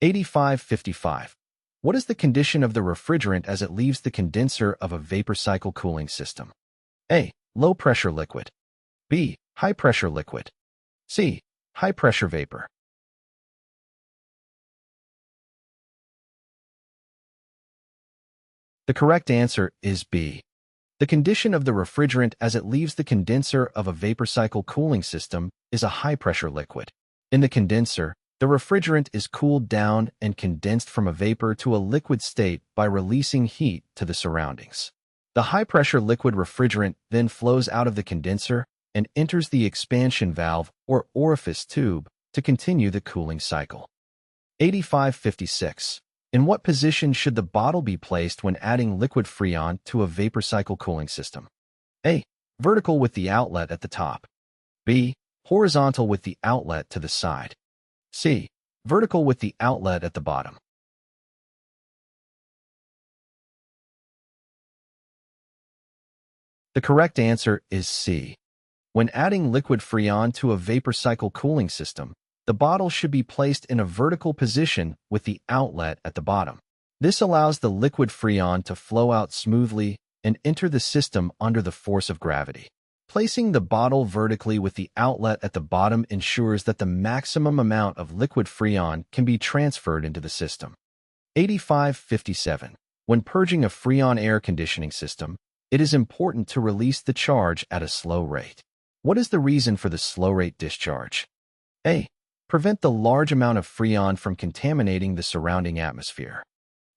8555. What is the condition of the refrigerant as it leaves the condenser of a vapor cycle cooling system? A. Low-pressure liquid. B. High-pressure liquid. C. High-pressure vapor. The correct answer is B. The condition of the refrigerant as it leaves the condenser of a vapor cycle cooling system is a high-pressure liquid. In the condenser, the refrigerant is cooled down and condensed from a vapor to a liquid state by releasing heat to the surroundings. The high-pressure liquid refrigerant then flows out of the condenser and enters the expansion valve or orifice tube to continue the cooling cycle. 8556. In what position should the bottle be placed when adding liquid Freon to a vapor cycle cooling system? A. Vertical with the outlet at the top. B. Horizontal with the outlet to the side. C. Vertical with the outlet at the bottom. The correct answer is C. When adding liquid Freon to a vapor cycle cooling system, the bottle should be placed in a vertical position with the outlet at the bottom. This allows the liquid Freon to flow out smoothly and enter the system under the force of gravity. Placing the bottle vertically with the outlet at the bottom ensures that the maximum amount of liquid Freon can be transferred into the system. 8557. When purging a Freon air conditioning system, it is important to release the charge at a slow rate. What is the reason for the slow rate discharge? A. Prevent the large amount of Freon from contaminating the surrounding atmosphere.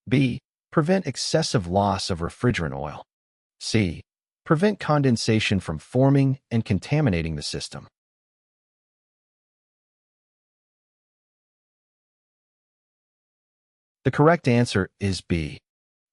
B. Prevent excessive loss of refrigerant oil. C. Prevent condensation from forming and contaminating the system. The correct answer is B.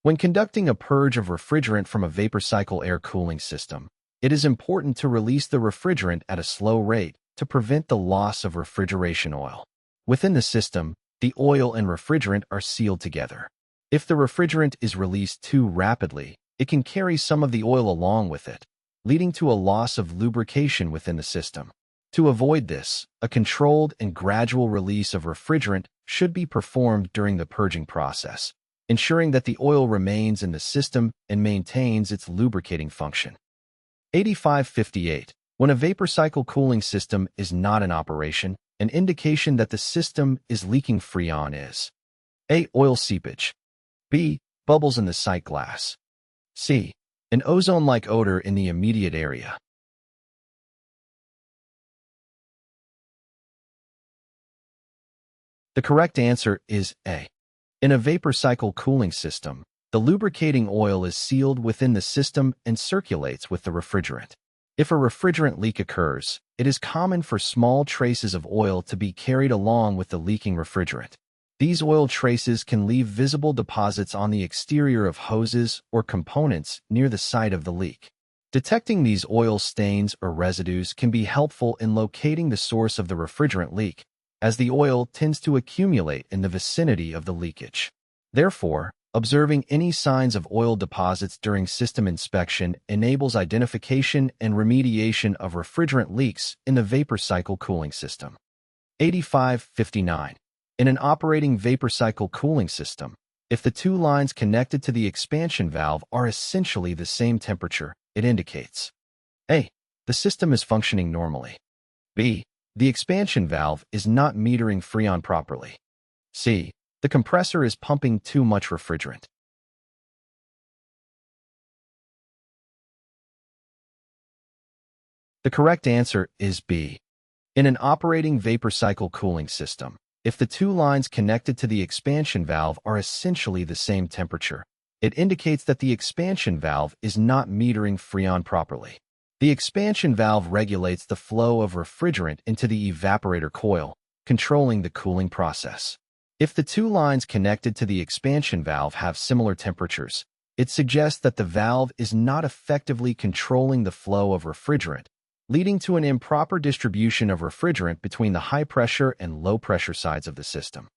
When conducting a purge of refrigerant from a vapor cycle air cooling system, it is important to release the refrigerant at a slow rate to prevent the loss of refrigeration oil. Within the system, the oil and refrigerant are sealed together. If the refrigerant is released too rapidly, it can carry some of the oil along with it, leading to a loss of lubrication within the system. To avoid this, a controlled and gradual release of refrigerant should be performed during the purging process, ensuring that the oil remains in the system and maintains its lubricating function. 8558. When a vapor cycle cooling system is not in operation, an indication that the system is leaking Freon is A. Oil seepage. B. Bubbles in the sight glass. C. An ozone-like odor in the immediate area. The correct answer is A. In a vapor cycle cooling system, the lubricating oil is sealed within the system and circulates with the refrigerant. If a refrigerant leak occurs, it is common for small traces of oil to be carried along with the leaking refrigerant. These oil traces can leave visible deposits on the exterior of hoses or components near the site of the leak. Detecting these oil stains or residues can be helpful in locating the source of the refrigerant leak, as the oil tends to accumulate in the vicinity of the leakage. Therefore, observing any signs of oil deposits during system inspection enables identification and remediation of refrigerant leaks in the vapor cycle cooling system. 8559. In an operating vapor cycle cooling system, if the two lines connected to the expansion valve are essentially the same temperature, it indicates A. The system is functioning normally. B. The expansion valve is not metering Freon properly. C. The compressor is pumping too much refrigerant. The correct answer is B. In an operating vapor cycle cooling system, if the two lines connected to the expansion valve are essentially the same temperature, it indicates that the expansion valve is not metering Freon properly. The expansion valve regulates the flow of refrigerant into the evaporator coil, controlling the cooling process. If the two lines connected to the expansion valve have similar temperatures, it suggests that the valve is not effectively controlling the flow of refrigerant, leading to an improper distribution of refrigerant between the high-pressure and low-pressure sides of the system.